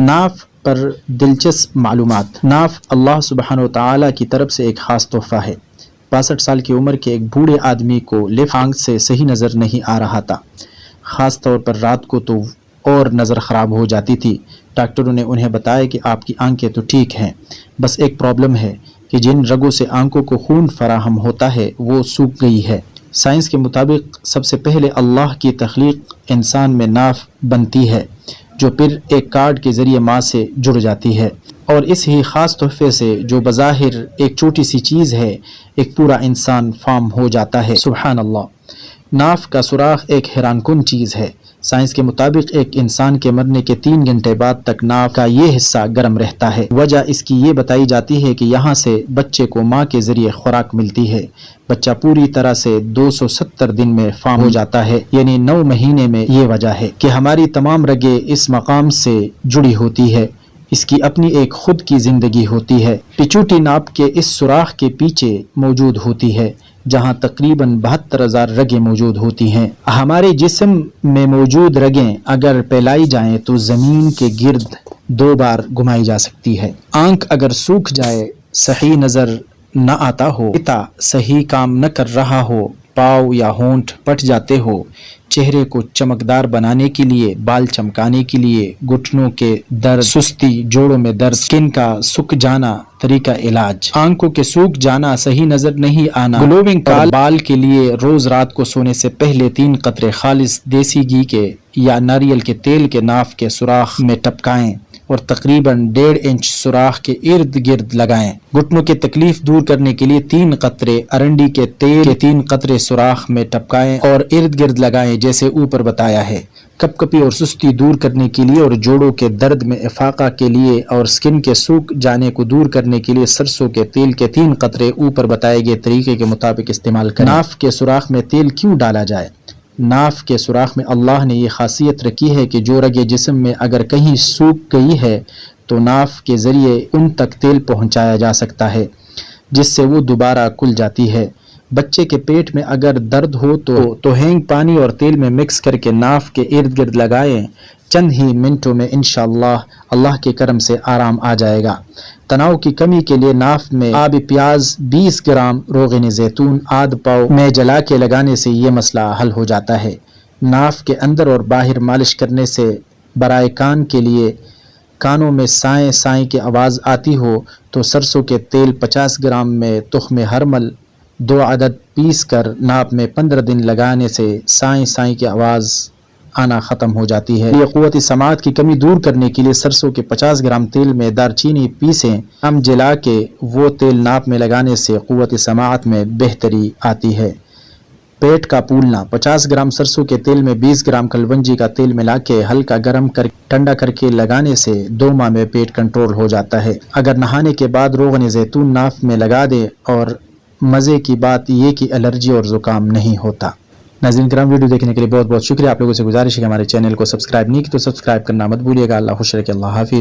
नाफ पर दिलचस्प मालूमात। नाफ अल्लाह सुब्हानहू व तआला की तरफ से एक ख़ास तोहफ़ा है। 62 साल की उम्र के एक बूढ़े आदमी को लेफ्ट आंख से सही नज़र नहीं आ रहा था। ख़ास तौर पर रात को तो और नज़र ख़राब हो जाती थी। डॉक्टरों ने उन्हें बताया कि आपकी आंखें तो ठीक हैं, बस एक प्रॉब्लम है कि जिन रगों से आंखों को खून फराहम होता है वो सूख गई है। साइंस के मुताबिक सबसे पहले अल्लाह की तख्लीक इंसान में नाफ बनती है, जो फिर एक कार्ड के ज़रिए माँ से जुड़ जाती है, और इस ही ख़ास तोहफे से जो बज़ाहिर एक छोटी सी चीज़ है, एक पूरा इंसान फार्म हो जाता है। सुभान अल्लाह। नाफ का सुराख एक हैरानकुन चीज़ है। साइंस के मुताबिक एक इंसान के मरने के 3 घंटे बाद तक नाफ का ये हिस्सा गर्म रहता है। वजह इसकी ये बताई जाती है कि यहाँ से बच्चे को माँ के ज़रिए खुराक मिलती है। बच्चा पूरी तरह से 270 दिन में फार्म हो जाता है, यानी 9 महीने में। ये वजह है कि हमारी तमाम रगें इस मकाम से जुड़ी होती है। इसकी अपनी एक खुद की ज़िंदगी होती है। पिचूटी नाप के इस सुराख के पीछे मौजूद होती है, जहाँ तकरीबन 72,000 रगें मौजूद होती हैं। हमारे जिस्म में मौजूद रगें अगर फैलाई जाएं तो ज़मीन के गिर्द 2 बार घुमाई जा सकती है। आंख अगर सूख जाए, सही नज़र न आता हो, पिता सही काम न कर रहा हो, पाँव या होंठ फट जाते हो, चेहरे को चमकदार बनाने के लिए, बाल चमकाने के लिए, घुटनों के दर्द, सुस्ती, जोड़ों में दर्द, स्किन का सूख जाना, तरीका इलाज, आंखों के सूख जाना, सही नजर नहीं आना, ग्लोविंग बाल के लिए रोज रात को सोने से पहले 3 कतरे खालिस देसी घी के या नारियल के तेल के नाफ के सुराख में टपकाएं और तकरीबन 1.5 इंच सुराख के इर्द गिर्द लगाएं। घुटनों की तकलीफ दूर करने के लिए 3 कतरे अरंडी के तेल के 3 कतरे सुराख में टपकाएं और इर्द गिर्द लगाएं, जैसे ऊपर बताया है। कपकपी और सुस्ती दूर करने के लिए और जोड़ों के दर्द में इफाका के लिए और स्किन के सूख जाने को दूर करने के लिए सरसों के तेल के 3 कतरे ऊपर बताए गए तरीके के मुताबिक इस्तेमाल करें। नाफ के सुराख में तेल क्यों डाला जाए? नाफ के सुराख में अल्लाह ने ये खासियत रखी है कि जो रगे जिस्म में अगर कहीं सूख गई है तो नाफ के ज़रिए उन तक तेल पहुंचाया जा सकता है, जिससे वो दोबारा खुल जाती है। बच्चे के पेट में अगर दर्द हो तो हैंग पानी और तेल में मिक्स करके नाफ के इर्द गिर्द लगाएं। चंद ही मिनटों में इंशाअल्लाह अल्लाह के करम से आराम आ जाएगा। तनाव की कमी के लिए नाफ में आबी प्याज 20 ग्राम, रोग़न ज़ैतून आध पाव में जला के लगाने से ये मसला हल हो जाता है। नाफ के अंदर और बाहर मालिश करने से बराए कान के लिए, कानों में साएं साएं की आवाज़ आती हो तो सरसों के तेल 50 ग्राम में तुख्म हरमल 2 अदद पीस कर नाप में 15 दिन लगाने से साएं साएं की आवाज़ आना ख़त्म हो जाती है। ये क़ुव्वत समाअत की कमी दूर करने के लिए सरसों के 50 ग्राम तेल में दारचीनी पीसें, हम जला के वो तेल नाप में लगाने से क़ुव्वत समाअत में बेहतरी आती है। पेट का फूलना, 50 ग्राम सरसों के तेल में 20 ग्राम कलवंजी का तेल मिला के हल्का गर्म कर ठंडा करके लगाने से 2 माह में पेट कंट्रोल हो जाता है। अगर नहाने के बाद रोग़न ज़ैतून नाफ में लगा दे और मज़े की बात ये कि एलर्जी और ज़ुकाम नहीं होता। नाज़रीन किराम, वीडियो देखने के लिए बहुत बहुत शुक्रिया। आप लोगों से गुजारिश है कि हमारे चैनल को सब्सक्राइब नहीं की तो सब्सक्राइब करना मत भूलिएगा। अल्लाह खुश रखे, अल्लाह हाफिज़।